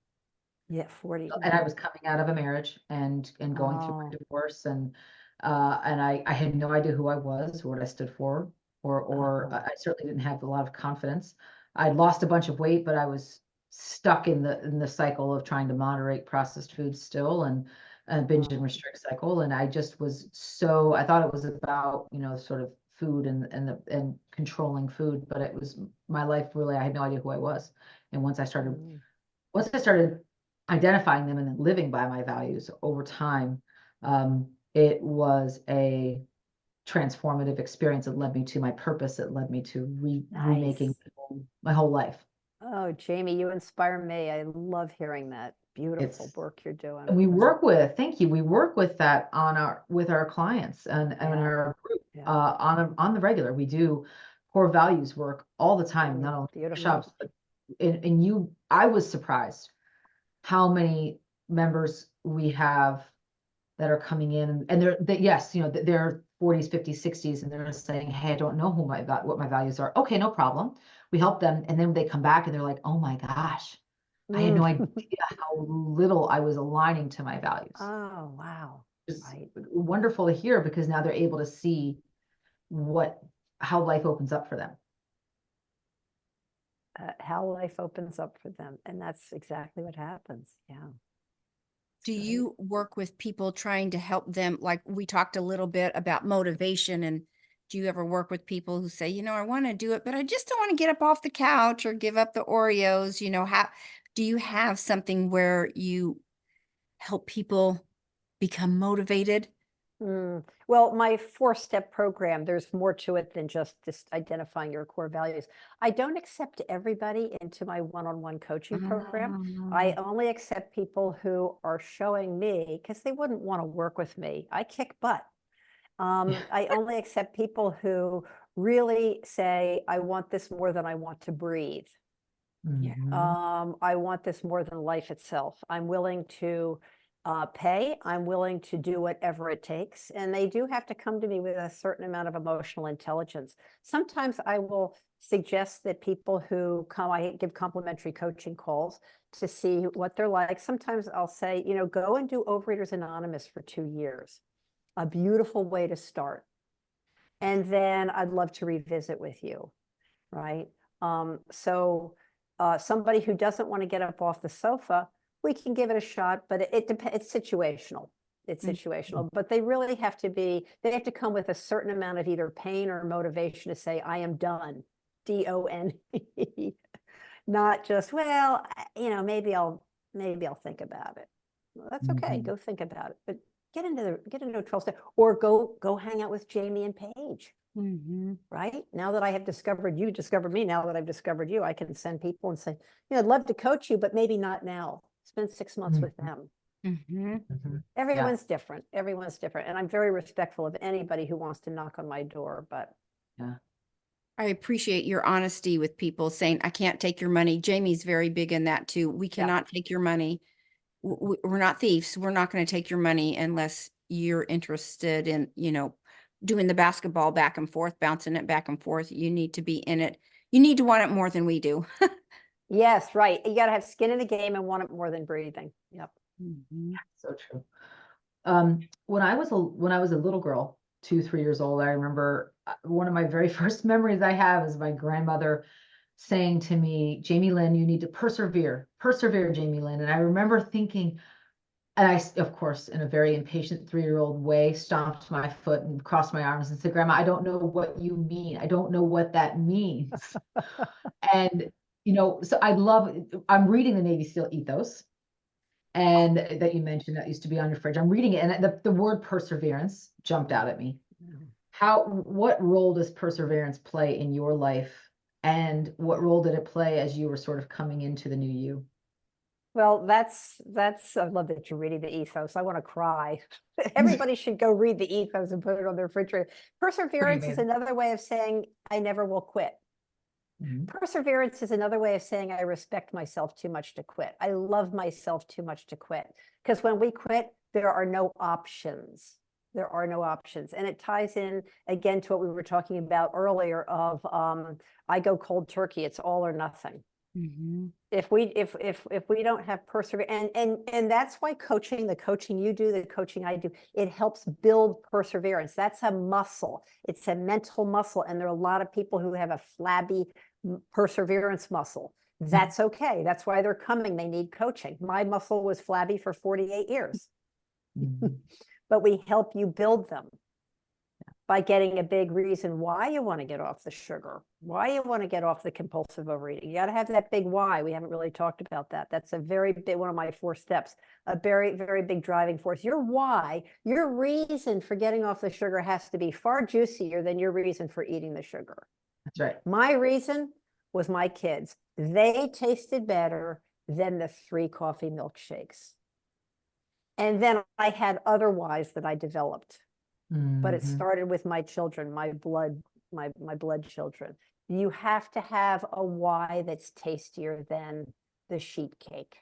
Yeah, 40. And I was coming out of a marriage and going through Oh, a divorce, and I had no idea who I was or what I stood for, or Oh. I certainly didn't have a lot of confidence. I'd lost a bunch of weight, but I was stuck in the cycle of trying to moderate processed foods still, and binge and restrict cycle. And I just was so, I thought it was about, sort of food and controlling food, but it was my life really. I had no idea who I was. And once I started identifying them and then living by my values over time, it was a transformative experience. It led me to my purpose. It led me to remaking Nice. my whole life. Oh, Jamie, you inspire me. I love hearing that. Beautiful It's work you're doing. and we work with, thank you. We work with that with our clients and in Yeah. our group Yeah. on the regular. We do core values work all the time, not only Beautiful. workshops, but I was surprised how many members we have that are coming in, and yes, they're 40s, 50s, 60s, and they're just saying, hey, I don't know what my values are. Okay, no problem. We help them. And then they come back and they're like, oh my gosh, I had no idea how little I was aligning to my values. Oh, wow. It's Right. wonderful to hear, because now they're able to see how life opens up for them. How life opens up for them. And that's exactly what happens. Yeah. Do Great. you work with people trying to help them? Like we talked a little bit about motivation, and do you ever work with people who say, I want to do it, but I just don't want to get up off the couch or give up the Oreos? How do you have something where you help people become motivated? Well, my 4-step program, there's more to it than just identifying your core values. I don't accept everybody into my one-on-one coaching program. I only accept people who are showing me, because they wouldn't want to work with me. I kick butt. I only accept people who really say, I want this more than I want to breathe. Yeah. I want this more than life itself. I'm willing to pay. I'm willing to do whatever it takes. And they do have to come to me with a certain amount of emotional intelligence. Sometimes I will suggest that people who come, I give complimentary coaching calls to see what they're like. Sometimes I'll say, go and do Overeaters Anonymous for 2 years. A beautiful way to start. And then I'd love to revisit with you, right? Somebody who doesn't want to get up off the sofa, we can give it a shot, but it depends. It's situational. It's situational, but they really have to come with a certain amount of either pain or motivation to say, I am done, DON, not just, well, maybe I'll think about it. Well, that's okay. Go think about it, but get into a 12-step, or go hang out with Jamie and Paige. Right now that I have discovered you, discovered me. Now that I've discovered you, I can send people and say, I'd love to coach you, but maybe not now. Spend 6 months with them. Everyone's different. Everyone's different. And I'm very respectful of anybody who wants to knock on my door, but Yeah. I appreciate your honesty with people saying, I can't take your money. Jamie's very big in that too. We cannot take your money. We're not thieves. We're not going to take your money unless you're interested in, doing the basketball back and forth, bouncing it back and forth. You need to be in it. You need to want it more than we do. yes, right. You got to have skin in the game and want it more than breathing. Yep. So true. when I was a little girl, 2, 3 years old, I remember one of my very first memories I have is my grandmother saying to me, Jamie Lynn, you need to persevere, Jamie Lynn. And I remember thinking, and I, of course, in a very impatient 3-year-old way, stomped my foot and crossed my arms and said, Grandma, I don't know what you mean. I don't know what that means. And, so I'm reading the Navy SEAL ethos, and that you mentioned that used to be on your fridge. I'm reading it, and the word perseverance jumped out at me. What role does perseverance play in your life? And what role did it play as you were sort of coming into the new you? Well, I love that you're reading the ethos. I want to cry. Everybody should go read the ethos and put it on their refrigerator. Perseverance is another way of saying, I never will quit. Perseverance is another way of saying I respect myself too much to quit. I love myself too much to quit. Because when we quit, there are no options. There are no options. And it ties in again to what we were talking about earlier of I go cold turkey, it's all or nothing. If we don't have perseverance, and that's why the coaching you do, the coaching I do, it helps build perseverance. That's a muscle. It's a mental muscle. And there are a lot of people who have a flabby perseverance muscle. That's okay. That's why they're coming. They need coaching. My muscle was flabby for 48 years. But we help you build them by getting a big reason why you want to get off the sugar, why you want to get off the compulsive overeating. You got to have that big why. We haven't really talked about that. That's a very big one of my 4 steps, a very, very big driving force. Your why, your reason for getting off the sugar has to be far juicier than your reason for eating the sugar. That's right. My reason was my kids. They tasted better than the 3 coffee milkshakes. And then I had other whys that I developed. But it started with my children, my blood children. You have to have a why that's tastier than the sheet cake.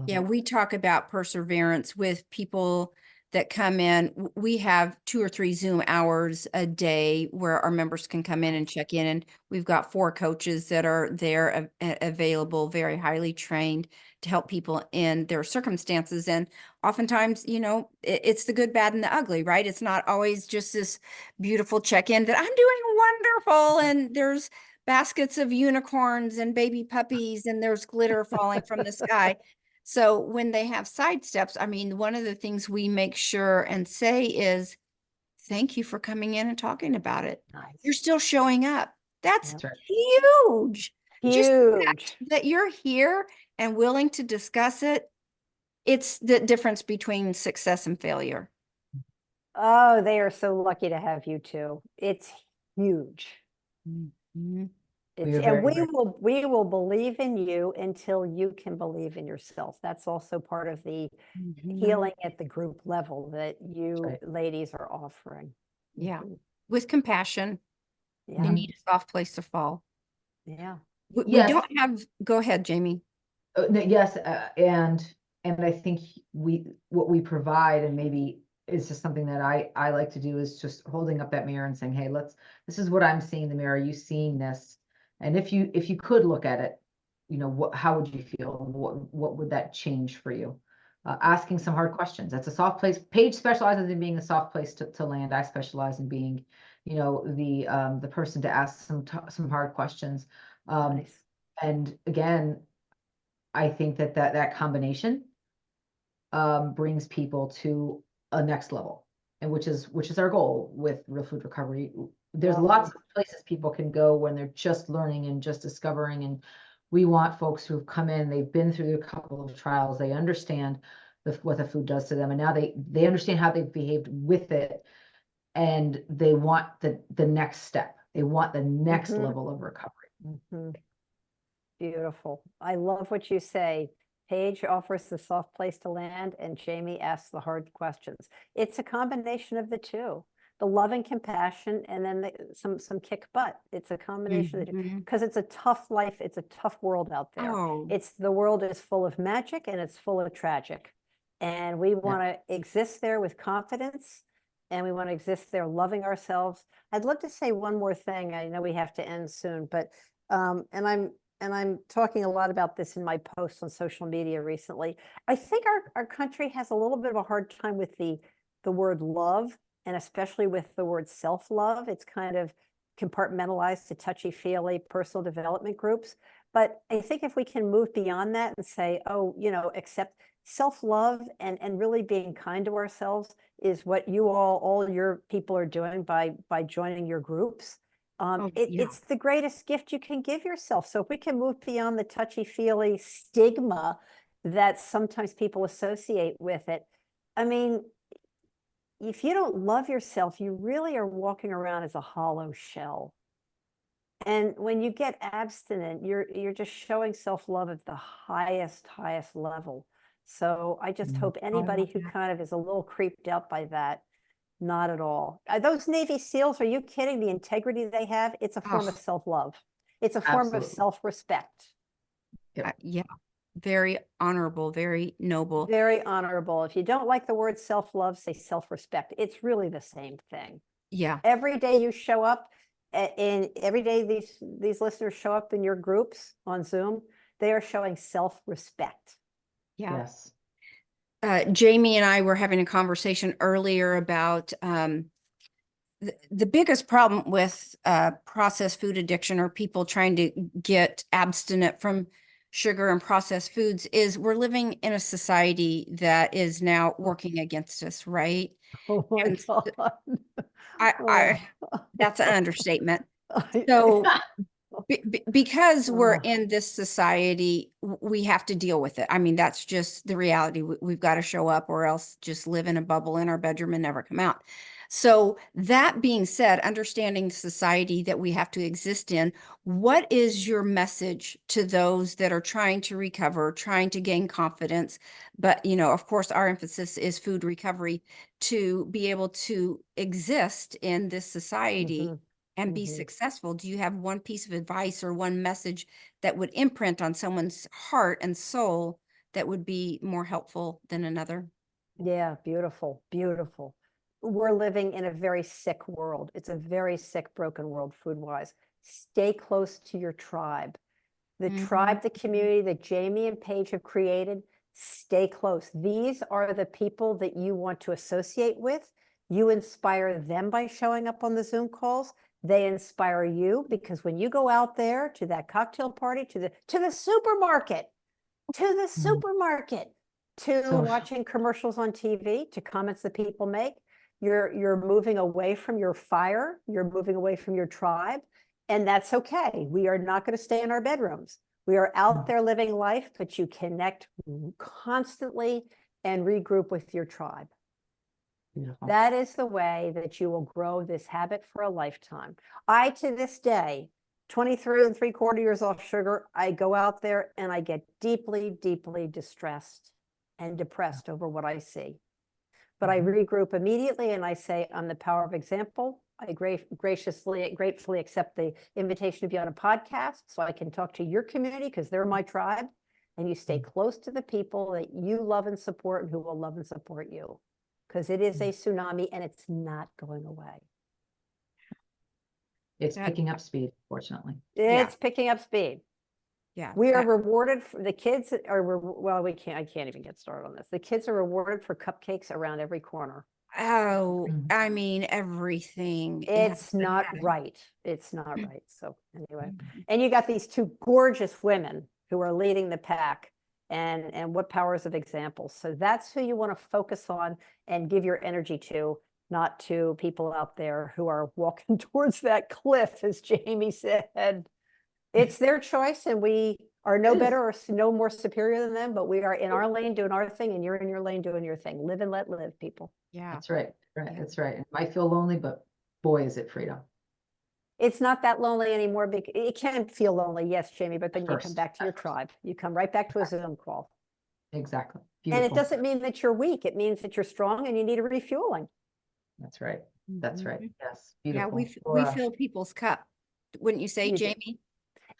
Yeah, we talk about perseverance with people that come in. We have 2 or 3 Zoom hours a day where our members can come in and check in. And we've got 4 coaches that are there available, very highly trained to help people in their circumstances. And oftentimes, it's the good, bad, and the ugly, right? It's not always just this beautiful check-in that I'm doing wonderful. And there's baskets of unicorns and baby puppies, and there's glitter falling from the sky. So when they have side steps, I mean, one of the things we make sure and say is, thank you for coming in and talking about it. Nice. You're still showing up. That's huge. Huge. Just that you're here and willing to discuss it. It's the difference between success and failure. Oh, they are so lucky to have you too. It's huge. And we will believe in you until you can believe in yourself. That's also part of the healing at the group level that you ladies are offering. Yeah. With compassion. Yeah. You need a soft place to fall. Yeah. We don't have, go ahead, Jamie. Yes. And I think what we provide, and maybe is just something that I like to do, is just holding up that mirror and saying, hey, this is what I'm seeing in the mirror. Are you seeing this? And if you could look at it, how would you feel? What would that change for you? Asking some hard questions. That's a soft place. Paige specializes in being a soft place to land. I specialize in being, the person to ask some hard questions. Nice. And again, I think that combination brings people to a next level, and which is our goal with Real Food Recovery. There's lots of places people can go when they're just learning and just discovering. And we want folks who've come in, they've been through a couple of trials, they understand what the food does to them. And now they understand how they've behaved with it. And they want the next step. They want the next level of recovery. Beautiful. I love what you say. Paige offers the soft place to land, and Jamie asks the hard questions. It's a combination of the two. The love and compassion, and then some kick butt. It's a combination of the two, because it's a tough life. It's a tough world out there. The world is full of magic and it's full of tragic. And we want to exist there with confidence, and we want to exist there loving ourselves. I'd love to say one more thing. I know we have to end soon, but and and I'm talking a lot about this in my posts on social media recently, I think our country has a little bit of a hard time with the word love, and especially with the word self-love. It's kind of compartmentalized to touchy-feely personal development groups. But I think if we can move beyond that and say, oh, accept self-love and really being kind to ourselves is what you all your people are doing by joining your groups. Oh, yeah. It's the greatest gift you can give yourself. So if we can move beyond the touchy-feely stigma that sometimes people associate with it, I mean, if you don't love yourself, you really are walking around as a hollow shell. And when you get abstinent, you're just showing self-love at the highest level. So I just hope anybody who kind of is a little creeped out by that, not at all. Those Navy SEALs, are you kidding? The integrity they have, it's a form of self-love. It's a form of self-respect. Yeah, very honorable, very noble. Very honorable. If you don't like the word self-love, say self-respect. It's really the same thing. Yeah. Every day you show up, and every day these listeners show up in your groups on Zoom, they are showing self-respect. Yeah. Yes. Jamie and I were having a conversation earlier about the biggest problem with processed food addiction, or people trying to get abstinent from sugar and processed foods, is we're living in a society that is now working against us, right? Oh my And God. that's an understatement. So because we're in this society, we have to deal with it. I mean, that's just the reality. We've got to show up, or else just live in a bubble in our bedroom and never come out. So that being said, understanding the society that we have to exist in, what is your message to those that are trying to recover, trying to gain confidence? But, of course, our emphasis is food recovery, to be able to exist in this society and be successful. Do you have one piece of advice or one message that would imprint on someone's heart and soul that would be more helpful than another? Yeah, beautiful, beautiful. We're living in a very sick world. It's a very sick, broken world food-wise. Stay close to your tribe. The tribe, the community that Jamie and Paige have created, stay close. These are the people that you want to associate with. You inspire them by showing up on the Zoom calls. They inspire you, because when you go out there to that cocktail party, to the supermarket, to watching commercials on TV, to comments that people make, you're moving away from your fire, you're moving away from your tribe, and that's okay. We are not going to stay in our bedrooms. We are out there living life, but you connect constantly and regroup with your tribe. Beautiful. That is the way that you will grow this habit for a lifetime. I, to this day, 23 and 3/4 years off sugar, I go out there and I get deeply, deeply distressed and depressed over what I see. But I regroup immediately and I say, I'm the power of example. I gratefully accept the invitation to be on a podcast so I can talk to your community, because they're my tribe. And you stay close to the people that you love and support, and who will love and support you, because it is a tsunami and it's not going away. It's picking up speed, fortunately. It's picking up speed. Yeah. We are rewarded for the kids well, I can't even get started on this. The kids are rewarded for cupcakes around every corner. Oh, I mean, everything. It's not right. It's not right. So anyway, and you got these two gorgeous women who are leading the pack, and what powers of example. So that's who you want to focus on and give your energy to, not to people out there who are walking towards that cliff, as Jamie said. It's their choice, and we are no better or no more superior than them, but we are in our lane doing our thing, and you're in your lane doing your thing. Live and let live, people. Yeah. That's right. That's right. It might feel lonely, but boy, is it freedom. It's not that lonely anymore. Because it can feel lonely, yes, Jamie, but then you come back to your tribe. You come right back to a Zoom call. Exactly. And it doesn't mean that you're weak. It means that you're strong and you need a refueling. That's right. That's right. Yes. Yeah, Beautiful. we fill people's cup. Wouldn't you say, Jamie?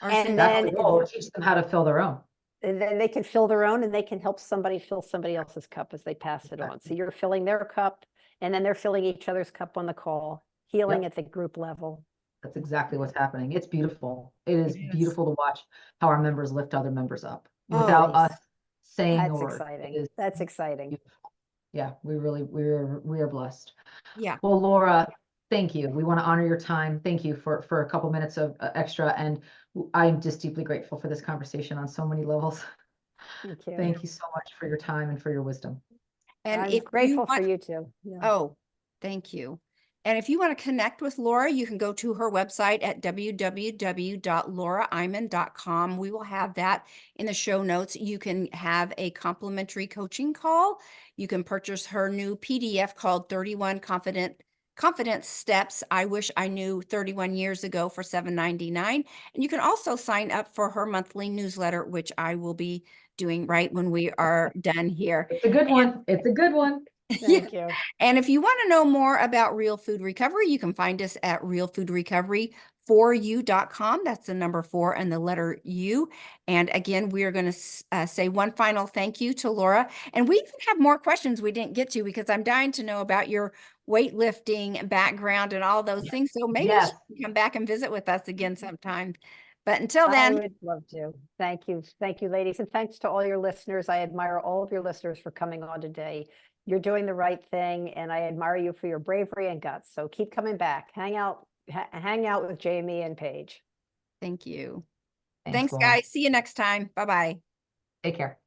And then we'll teach them how to fill their own. And then they can fill their own, and they can help somebody fill somebody else's cup as they pass it on. So you're filling their cup, and then they're filling each other's cup on the call, healing at the group level. That's exactly what's happening. It's beautiful. It is It is. beautiful to watch how our members lift other members up Oh, without nice. us saying That's a word. It exciting. is That's exciting. beautiful. Yeah, we are blessed. Yeah. Well, Laura, thank you. We want to honor your time. Thank you for a couple minutes of extra, and I'm just deeply grateful for this conversation on so many levels. Thank you. Thank you so much for your time and for your wisdom. And I'm if you grateful for want, you too. Yeah. oh, thank you. And if you want to connect with Laura, you can go to her website at www.lauraeiman.com. We will have that in the show notes. You can have a complimentary coaching call. You can purchase her new PDF called 31 Confidence Steps I Wish I Knew 31 Years Ago for $7.99. And you can also sign up for her monthly newsletter, which I will be doing right when we are done here. It's a good one. It's a good one. Thank you. And if you want to know more about Real Food Recovery, you can find us at realfoodrecovery4u.com. That's the number 4 and the letter U. And again, we are going to say one final thank you to Laura. And we even have more questions we didn't get to because I'm dying to know about your weightlifting background and all those things. So maybe Yes. you can come back and visit with us again sometime. But until I then, would love to. Thank you. Thank you, ladies. And thanks to all your listeners. I admire all of your listeners for coming on today. You're doing the right thing, and I admire you for your bravery and guts. So keep coming back. Hang out with Jamie and Paige. thank you. Thanks, Thanks, Laura. guys. See you next time. Bye-bye. Take care.